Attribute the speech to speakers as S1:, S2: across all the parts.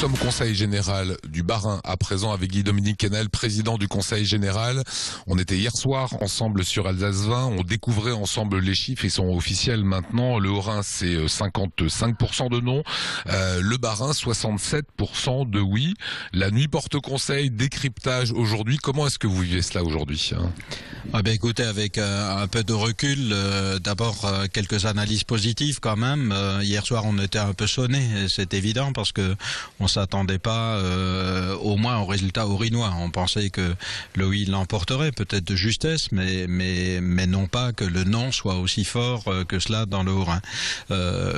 S1: sommes au Conseil général du Bas-Rhin à présent avec Guy-Dominique Kennel, président du Conseil général. On était hier soir ensemble sur Alsace 20, on découvrait ensemble les chiffres, ils sont officiels maintenant. Le Haut-Rhin c'est 55% de non, le Bas-Rhin 67% de oui. La nuit porte conseil, décryptage aujourd'hui. Comment est-ce que vous vivez cela aujourd'hui?
S2: Écoutez, avec un peu de recul, d'abord quelques analyses positives quand même. Hier soir on était un peu sonné, c'est évident, parce que on s'attendait pas au moins au résultat haut-rhinois. On pensait que le oui l'emporterait, peut-être de justesse, mais non pas que le non soit aussi fort que cela dans le Haut-Rhin.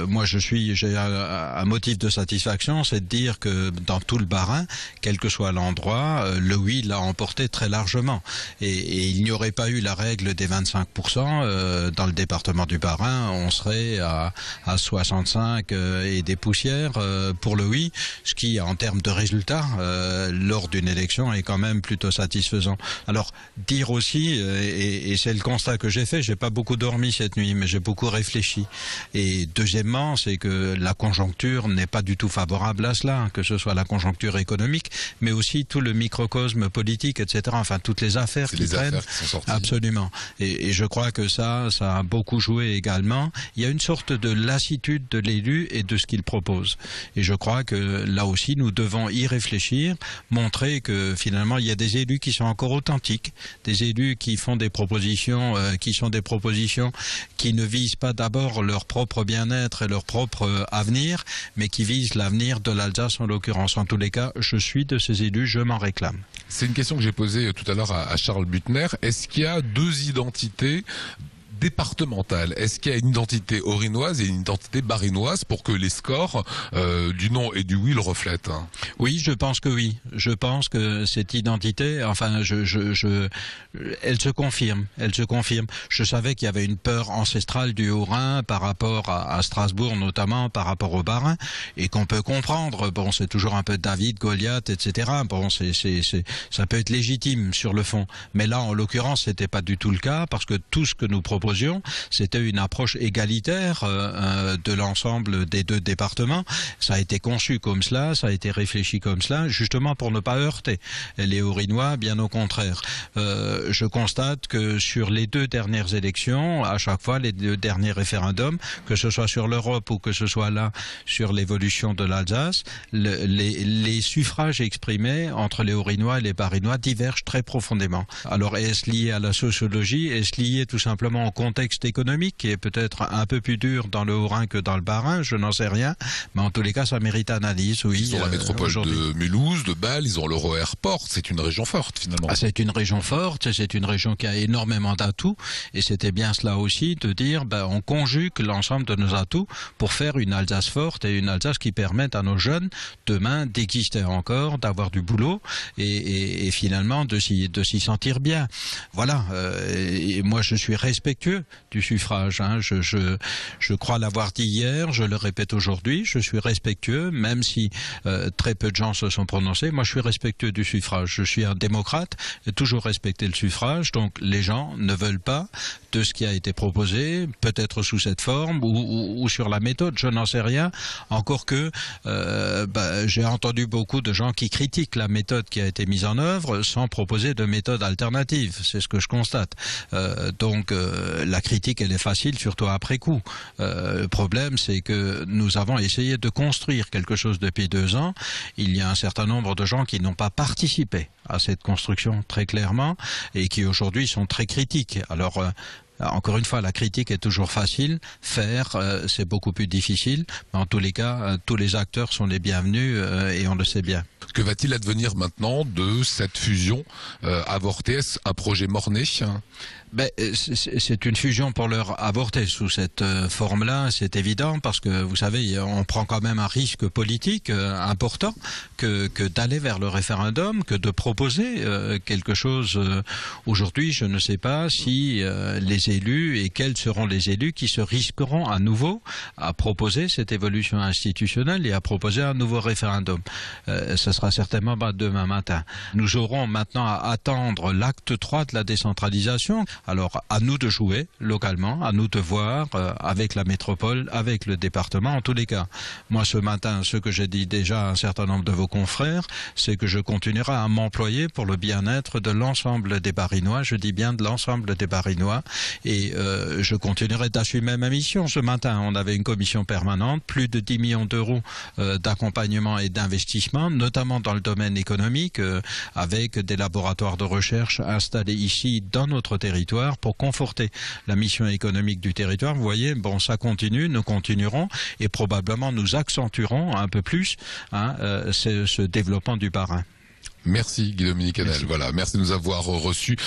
S2: Moi j'ai un motif de satisfaction, c'est de dire que dans tout le Bas-Rhin, quel que soit l'endroit, le oui l'a emporté très largement. Et il n'y aurait pas eu la règle des 25%, dans le département du Bas-Rhin, on serait à 65 et des poussières pour le oui, ce qui en termes de résultats lors d'une élection est quand même plutôt satisfaisant. Alors dire aussi, et c'est le constat que j'ai fait, j'ai pas beaucoup dormi cette nuit, mais j'ai beaucoup réfléchi. Et deuxièmement, c'est que la conjoncture n'est pas du tout favorable à cela, que ce soit la conjoncture économique, mais aussi tout le microcosme politique, etc. Enfin, toutes les affaires qui traînent. Absolument. Et je crois que ça a beaucoup joué également. Il y a une sorte de lassitude de l'élu et de ce qu'il propose. Et je crois que là aussi, nous devons y réfléchir, montrer que finalement, il y a des élus qui sont encore authentiques, des élus qui font des propositions, qui ne visent pas d'abord leur propre bien-être et leur propre avenir, mais qui visent l'avenir de l'Alsace en l'occurrence. En tous les cas, je suis de ces élus, je m'en réclame.
S1: C'est une question que j'ai posée tout à l'heure à Charles Buttner. Est-ce qu'il y a deux identités départementale? Est-ce qu'il y a une identité haut-rhinoise et une identité bas-rhinoise pour que les scores du non et du oui le reflètent?
S2: Oui, je pense que oui. Je pense que cette identité, enfin, elle se confirme. Elle se confirme. Je savais qu'il y avait une peur ancestrale du Haut-Rhin par rapport à Strasbourg, notamment par rapport au Bas-Rhin, et qu'on peut comprendre. Bon, c'est toujours un peu David, Goliath, etc. Bon, ça peut être légitime sur le fond. Mais là, en l'occurrence, c'était pas du tout le cas, parce que tout ce que nous proposons, c'était une approche égalitaire de l'ensemble des deux départements. Ça a été conçu comme cela, ça a été réfléchi comme cela, justement pour ne pas heurter les Haut-Rhinois, bien au contraire. Je constate que sur les deux dernières élections, à chaque fois, les deux derniers référendums, que ce soit sur l'Europe ou que ce soit là sur l'évolution de l'Alsace, les suffrages exprimés entre les Haut-Rhinois et les Bas-Rhinois divergent très profondément. Alors, est-ce lié à la sociologie? Est-ce lié tout simplement au contexte économique qui est peut-être un peu plus dur dans le Haut-Rhin que dans le Bas-Rhin? Je n'en sais rien, mais en tous les cas ça mérite analyse. Oui,
S1: ils ont la métropole de Mulhouse, de Bâle, ils ont l'Euro-Airport, c'est une région forte finalement.
S2: C'est une région forte, c'est une région qui a énormément d'atouts, et c'était bien cela aussi de dire on conjugue l'ensemble de nos atouts pour faire une Alsace forte et une Alsace qui permette à nos jeunes demain d'exister encore, d'avoir du boulot et finalement de s'y sentir bien. Voilà, et moi je suis respectueux du suffrage. Je crois l'avoir dit hier, je le répète aujourd'hui, je suis respectueux, même si très peu de gens se sont prononcés. Moi, je suis respectueux du suffrage. Je suis un démocrate, j'ai toujours respecté le suffrage, donc les gens ne veulent pas de ce qui a été proposé, peut-être sous cette forme ou sur la méthode, je n'en sais rien. Encore que j'ai entendu beaucoup de gens qui critiquent la méthode qui a été mise en œuvre sans proposer de méthode alternative. C'est ce que je constate. Donc la critique, elle est facile, surtout après coup. Le problème, c'est que nous avons essayé de construire quelque chose depuis 2 ans. Il y a un certain nombre de gens qui n'ont pas participé à cette construction très clairement et qui aujourd'hui sont très critiques. Alors, encore une fois, la critique est toujours facile. Faire, c'est beaucoup plus difficile. Mais en tous les cas, tous les acteurs sont les bienvenus et on le sait bien.
S1: Que va-t-il advenir maintenant de cette fusion avortée? Est-ce un projet mort-né?
S2: C'est une fusion pour l'heure avortée sous cette forme-là, c'est évident, parce que vous savez, on prend quand même un risque politique important que d'aller vers le référendum, que de proposer quelque chose. Aujourd'hui, je ne sais pas si les élus et quels seront les élus qui se risqueront à nouveau à proposer cette évolution institutionnelle et à proposer un nouveau référendum. Ce sera certainement pas demain matin. Nous aurons maintenant à attendre l'acte 3 de la décentralisation. Alors à nous de jouer localement, à nous de voir avec la métropole, avec le département. En tous les cas, moi ce matin, ce que j'ai dit déjà à un certain nombre de vos confrères, c'est que je continuerai à m'employer pour le bien-être de l'ensemble des Barinois. Je dis bien de l'ensemble des Barinois, et je continuerai d'assumer ma mission. Ce matin, on avait une commission permanente, plus de 10 millions d'euros d'accompagnement et d'investissement, notamment dans le domaine économique, avec des laboratoires de recherche installés ici dans notre territoire pour conforter la mission économique du territoire. Vous voyez, bon, ça continue, nous continuerons et probablement nous accentuerons un peu plus ce développement du Bas-Rhin.
S1: Merci Guy-Dominique Kennel. Voilà, merci de nous avoir reçus.